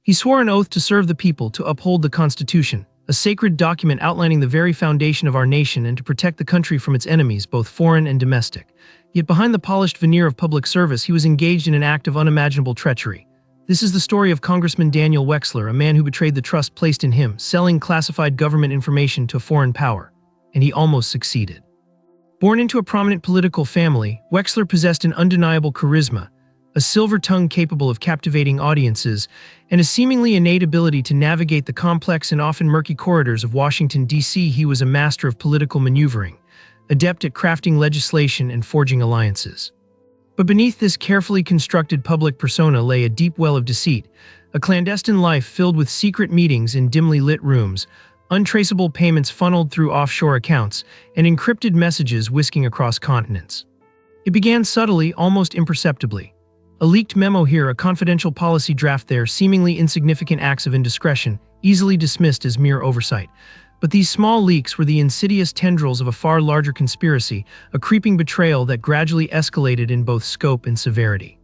He swore an oath to serve the people, to uphold the Constitution, a sacred document outlining the very foundation of our nation, and to protect the country from its enemies, both foreign and domestic. Yet behind the polished veneer of public service, he was engaged in an act of unimaginable treachery. This is the story of Congressman Daniel Wexler, a man who betrayed the trust placed in him, selling classified government information to a foreign power. And he almost succeeded. Born into a prominent political family, Wexler possessed an undeniable charisma, a silver tongue capable of captivating audiences, and a seemingly innate ability to navigate the complex and often murky corridors of Washington, D.C. He was a master of political maneuvering, adept at crafting legislation and forging alliances. But beneath this carefully constructed public persona lay a deep well of deceit, a clandestine life filled with secret meetings in dimly lit rooms, untraceable payments funneled through offshore accounts, and encrypted messages whisking across continents. It began subtly, almost imperceptibly. A leaked memo here, a confidential policy draft there, seemingly insignificant acts of indiscretion, easily dismissed as mere oversight. But these small leaks were the insidious tendrils of a far larger conspiracy, a creeping betrayal that gradually escalated in both scope and severity.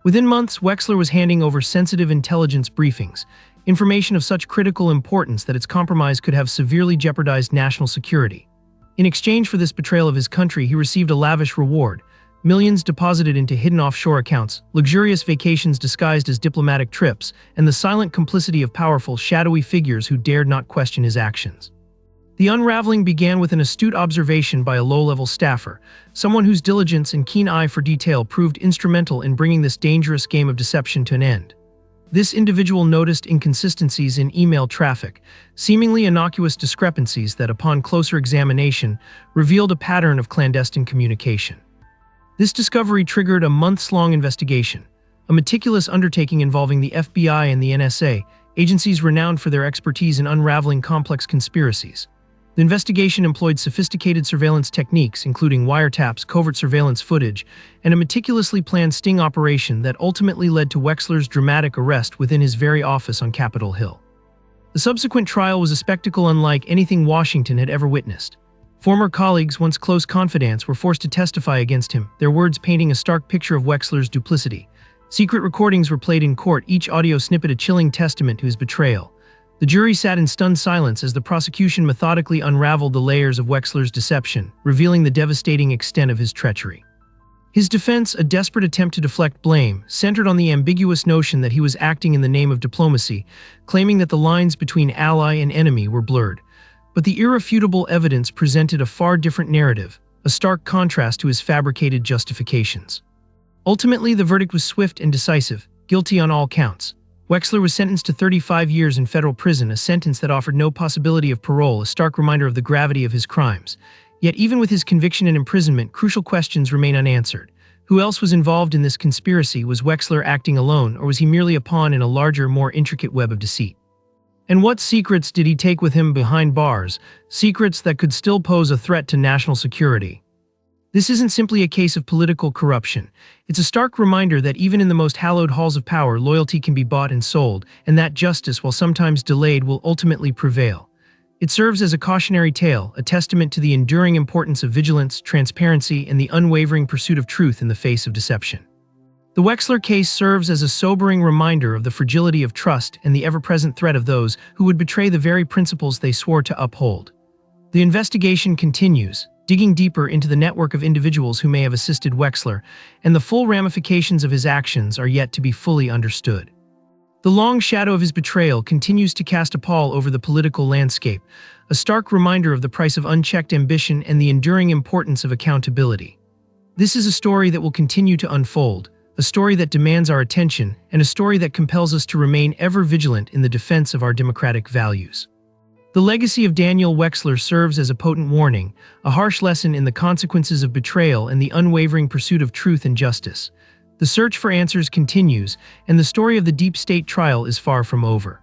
Within months, Wexler was handing over sensitive intelligence briefings, information of such critical importance that its compromise could have severely jeopardized national security. In exchange for this betrayal of his country, he received a lavish reward. Millions deposited into hidden offshore accounts, luxurious vacations disguised as diplomatic trips, and the silent complicity of powerful, shadowy figures who dared not question his actions. The unraveling began with an astute observation by a low-level staffer, someone whose diligence and keen eye for detail proved instrumental in bringing this dangerous game of deception to an end. This individual noticed inconsistencies in email traffic, seemingly innocuous discrepancies that, upon closer examination, revealed a pattern of clandestine communication. This discovery triggered a months-long investigation, a meticulous undertaking involving the FBI and the NSA, agencies renowned for their expertise in unraveling complex conspiracies. The investigation employed sophisticated surveillance techniques, including wiretaps, covert surveillance footage, and a meticulously planned sting operation that ultimately led to Wexler's dramatic arrest within his very office on Capitol Hill. The subsequent trial was a spectacle unlike anything Washington had ever witnessed. Former colleagues, once close confidants, were forced to testify against him, their words painting a stark picture of Wexler's duplicity. Secret recordings were played in court, each audio snippet a chilling testament to his betrayal. The jury sat in stunned silence as the prosecution methodically unraveled the layers of Wexler's deception, revealing the devastating extent of his treachery. His defense, a desperate attempt to deflect blame, centered on the ambiguous notion that he was acting in the name of diplomacy, claiming that the lines between ally and enemy were blurred. But the irrefutable evidence presented a far different narrative, a stark contrast to his fabricated justifications. Ultimately, the verdict was swift and decisive, guilty on all counts. Wexler was sentenced to 35 years in federal prison, a sentence that offered no possibility of parole, a stark reminder of the gravity of his crimes. Yet even with his conviction and imprisonment, crucial questions remain unanswered. Who else was involved in this conspiracy? Was Wexler acting alone, or was he merely a pawn in a larger, more intricate web of deceit? And what secrets did he take with him behind bars, secrets that could still pose a threat to national security? This isn't simply a case of political corruption. It's a stark reminder that even in the most hallowed halls of power, loyalty can be bought and sold, and that justice, while sometimes delayed, will ultimately prevail. It serves as a cautionary tale, a testament to the enduring importance of vigilance, transparency, and the unwavering pursuit of truth in the face of deception. The Wexler case serves as a sobering reminder of the fragility of trust and the ever-present threat of those who would betray the very principles they swore to uphold. The investigation continues, digging deeper into the network of individuals who may have assisted Wexler, and the full ramifications of his actions are yet to be fully understood. The long shadow of his betrayal continues to cast a pall over the political landscape, a stark reminder of the price of unchecked ambition and the enduring importance of accountability. This is a story that will continue to unfold, a story that demands our attention, and a story that compels us to remain ever vigilant in the defense of our democratic values. The legacy of Daniel Wexler serves as a potent warning, a harsh lesson in the consequences of betrayal and the unwavering pursuit of truth and justice. The search for answers continues, and the story of the deep state trial is far from over.